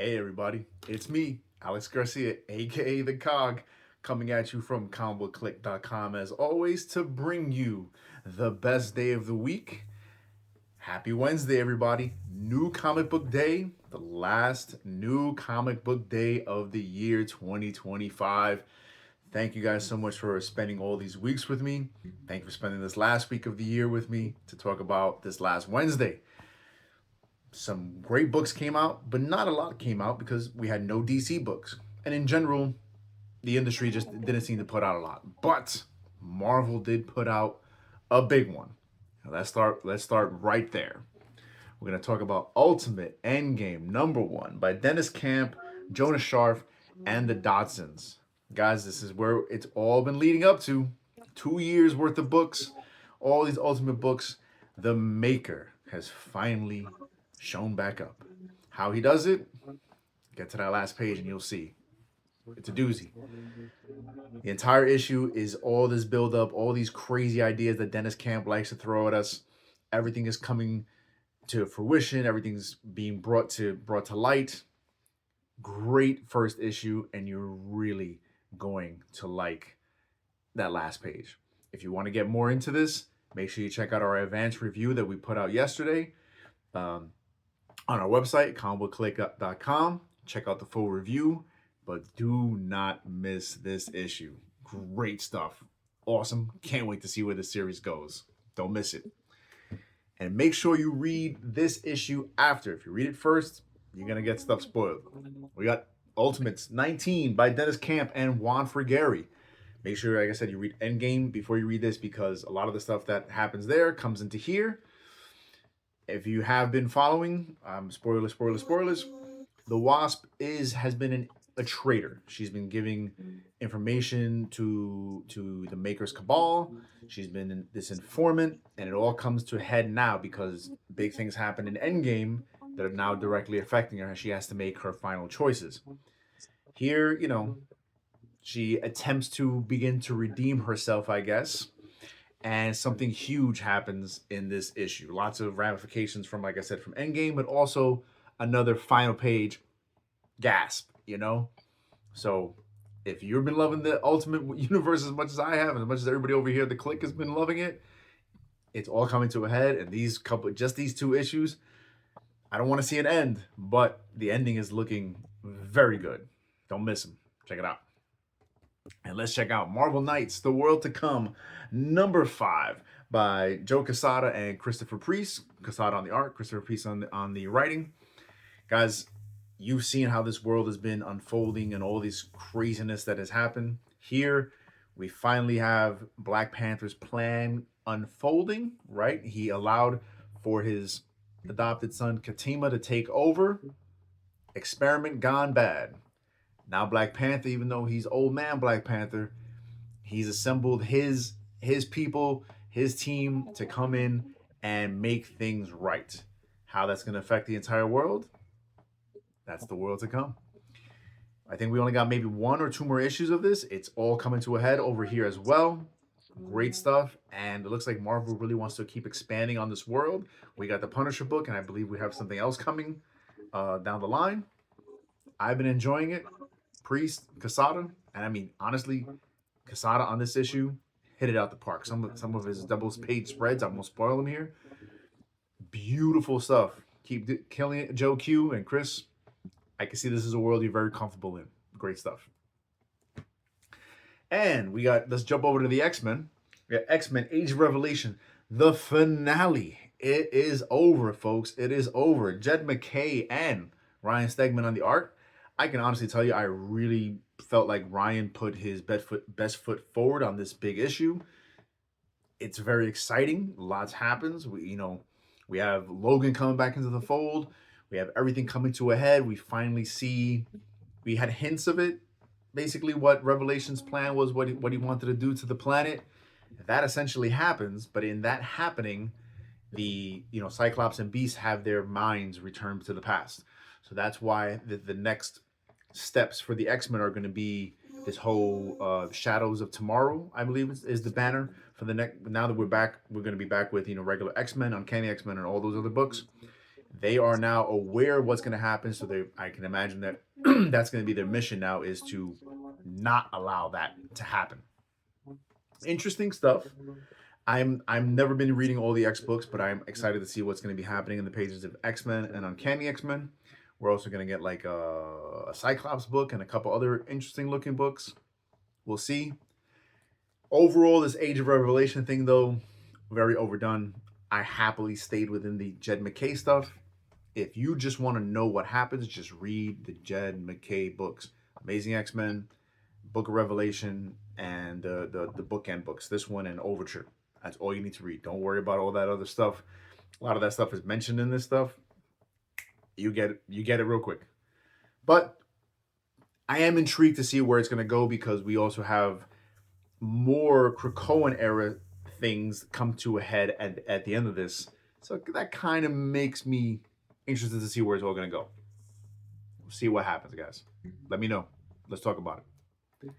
Hey everybody, it's me, Alex Garcia, aka the COG, coming at you from comicbookclique.com as always to bring you the best day of the week. Happy Wednesday, everybody. New comic book day, the last new comic book day of the year 2025. Thank you guys so much for spending all these weeks with me. Thank you for spending this last week of the year with me to talk about this last Wednesday. Some great books came out, but not a lot came out because we had no DC books. And in general, the industry just didn't seem to put out a lot. But Marvel did put out a big one. Let's start right there. We're gonna talk about Ultimate Endgame #1 by Dennis Camp, Jonas Scharf, and the Dodsons. Guys, this is where it's all been leading up to. 2 years worth of books, all these Ultimate books. The maker has finally shown back up. How he does it? Get to that last page and you'll see. It's a doozy. The entire issue is all this build up, all these crazy ideas that Dennis Camp likes to throw at us. Everything is coming to fruition. Everything's being brought to light. Great first issue, and you're really going to like that last page. If you want to get more into this, make sure you check out our advanced review that we put out yesterday on our website, comicbookclique.com. Check out the full review, but do not miss this issue. Great stuff. Awesome. Can't wait to see where the series goes. Don't miss it. And make sure you read this issue after. If you read it first, you're going to get stuff spoiled. We got Ultimates 19 by Dennis Camp and Juan Frigeri. Make sure, like I said, you read Endgame before you read this because a lot of the stuff that happens there comes into here. If you have been following, spoilers, the Wasp has been a traitor. She's been giving information to the Maker's Cabal. She's been this informant, and it all comes to a head now because big things happen in Endgame that are now directly affecting her, and she has to make her final choices. Here, she attempts to begin to redeem herself, I guess, and something huge happens in this issue. Lots of ramifications from, like I said, from Endgame, but also another final page gasp, So if you've been loving the Ultimate Universe as much as I have, and as much as everybody over here at the Clique has been loving it, it's all coming to a head. And these 2 issues, I don't want to see an end, but the ending is looking very good. Don't miss them. Check it out. And let's check out Marvel Knights, The World to Come, #5 by Joe Quesada and Christopher Priest. Quesada on the art, Christopher Priest on the writing. Guys, you've seen how this world has been unfolding and all this craziness that has happened. Here, we finally have Black Panther's plan unfolding, right? He allowed for his adopted son, Katima, to take over. Experiment gone bad. Now Black Panther, even though he's old man Black Panther, he's assembled his people, his team to come in and make things right. How that's going to affect the entire world? That's the world to come. I think we only got maybe 1 or 2 more issues of this. It's all coming to a head over here as well. Great stuff. And it looks like Marvel really wants to keep expanding on this world. We got the Punisher book, and I believe we have something else coming down the line. I've been enjoying it. Priest, Quesada, and I mean, honestly, Quesada on this issue hit it out the park. Some of his double page spreads, I won't spoil them here. Beautiful stuff. Keep killing it, Joe Q and Chris. I can see this is a world you're very comfortable in. Great stuff. And let's jump over to the X-Men. We got X-Men Age of Revelation, the finale. It is over, folks. It is over. Jed MacKay and Ryan Stegman on the art. I can honestly tell you, I really felt like Ryan put his best foot forward on this big issue. It's very exciting. Lots happens. We have Logan coming back into the fold. We have everything coming to a head. We finally see. We had hints of it. Basically, what Revelation's plan was, what he wanted to do to the planet. That essentially happens. But in that happening, the Cyclops and Beast have their minds returned to the past. So that's why the next steps for the X-Men are going to be this whole Shadows of Tomorrow, I believe is the banner for the next. Now that we're back, we're going to be back with regular X-Men, Uncanny X-Men, and all those other books. They are now aware of what's going to happen, so I can imagine that that's going to be their mission now, is to not allow that to happen. Interesting stuff. I'm never been reading all the X books, but I'm excited to see what's going to be happening in the pages of X-Men and Uncanny X-Men. We're also going to get like a Cyclops book and a couple other interesting looking books. We'll see. Overall, this Age of Revelation thing, though, very overdone. I happily stayed within the Jed McKay stuff. If you just want to know what happens, just read the Jed McKay books. Amazing X-Men, Book of Revelation, and the bookend books. This one and Overture. That's all you need to read. Don't worry about all that other stuff. A lot of that stuff is mentioned in this stuff. You get it real quick. But I am intrigued to see where it's going to go, because we also have more Krakoan era things come to a head at the end of this. So that kind of makes me interested to see where it's all going to go. We'll see what happens, guys. Let me know. Let's talk about it.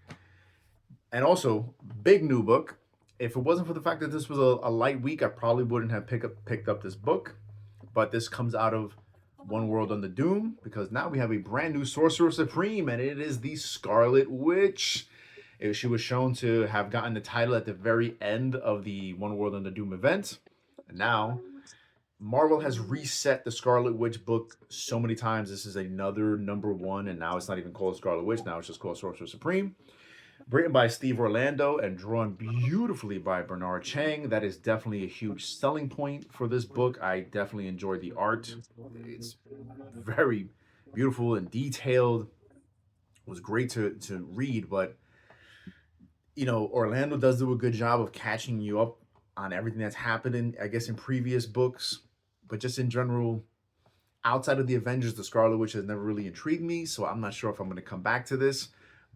And also, big new book. If it wasn't for the fact that this was a light week, I probably wouldn't have picked up this book. But this comes out of One World Under Doom, because now we have a brand new Sorcerer Supreme, and it is the Scarlet Witch. She was shown to have gotten the title at the very end of the One World Under Doom event. And now, Marvel has reset the Scarlet Witch book so many times. This is another #1, and now it's not even called Scarlet Witch. Now it's just called Sorcerer Supreme. Written by Steve Orlando and drawn beautifully by Bernard Chang. That is definitely a huge selling point for this book. I definitely enjoyed the art. It's very beautiful and detailed. It was great to read, but Orlando does do a good job of catching you up on everything that's happening, I guess, in previous books. But just in general, outside of the Avengers, the Scarlet Witch has never really intrigued me, so I'm not sure if I'm going to come back to this.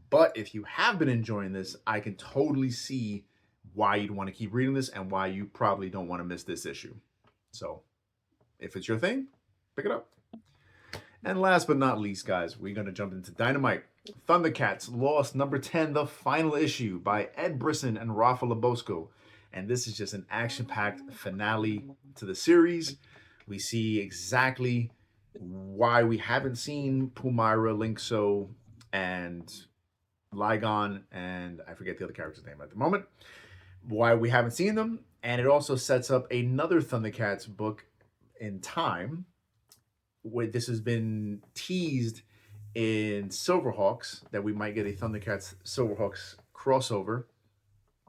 But if you have been enjoying this, I can totally see why you'd want to keep reading this and why you probably don't want to miss this issue. So, if it's your thing, pick it up. And last but not least, guys, we're going to jump into Dynamite. Thundercats Lost #10, the final issue by Ed Brisson and Rafa Labosco. And this is just an action-packed finale to the series. We see exactly why we haven't seen Pumira, Linkso, and Ligon, and I forget the other character's name at the moment, why we haven't seen them. And it also sets up another Thundercats book in time, where this has been teased in Silverhawks, that we might get a Thundercats Silverhawks crossover.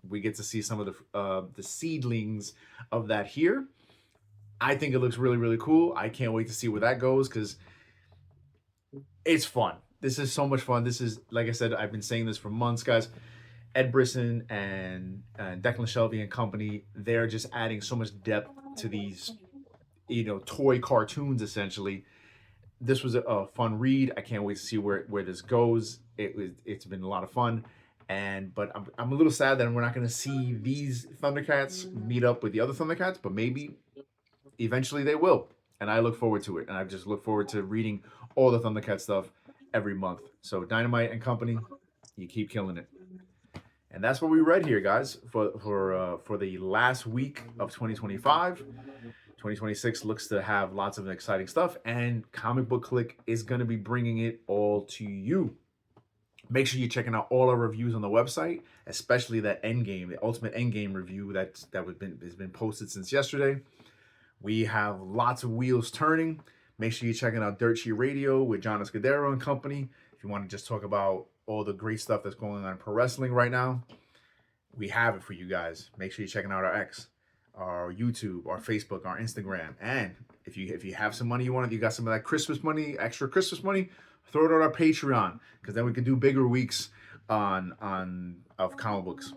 We get to see some of the seedlings of that here. I think it looks really, really cool. I can't wait to see where that goes, because it's fun. This is so much fun. This is, like I said, I've been saying this for months, guys. Ed Brisson and Declan Shelby and company, they're just adding so much depth to these, toy cartoons, essentially. This was a fun read. I can't wait to see where this goes. It's been a lot of fun. But I'm a little sad that we're not going to see these Thundercats meet up with the other Thundercats, but maybe eventually they will. And I look forward to it. And I just look forward to reading all the Thundercat stuff every month. So Dynamite and company, you keep killing it. And that's what we read here, guys, for the last week of 2025. 2026 looks to have lots of exciting stuff, and Comic Book Clique is going to be bringing it all to you. Make sure you're checking out all our reviews on the website, especially that Endgame, the Ultimate Endgame review that has been posted since yesterday. We have lots of wheels turning. Make sure you're checking out Dirt Sheet Radio with Jon Escudero and company. If you want to just talk about all the great stuff that's going on in pro wrestling right now, we have it for you guys. Make sure you're checking out our X, our YouTube, our Facebook, our Instagram. And if you have some money you got some of that Christmas money, extra Christmas money, throw it on our Patreon, because then we can do bigger weeks of comic books.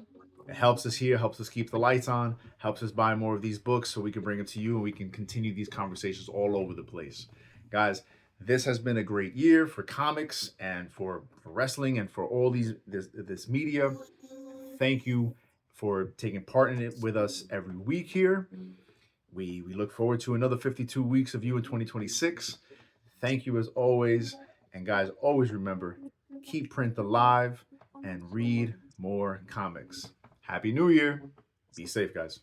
It helps us here, helps us keep the lights on, helps us buy more of these books so we can bring them to you and we can continue these conversations all over the place. Guys, this has been a great year for comics and for wrestling and for all this media. Thank you for taking part in it with us every week here. We look forward to another 52 weeks of you in 2026. Thank you as always. And guys, always remember, keep print alive and read more comics. Happy New Year. Be safe, guys.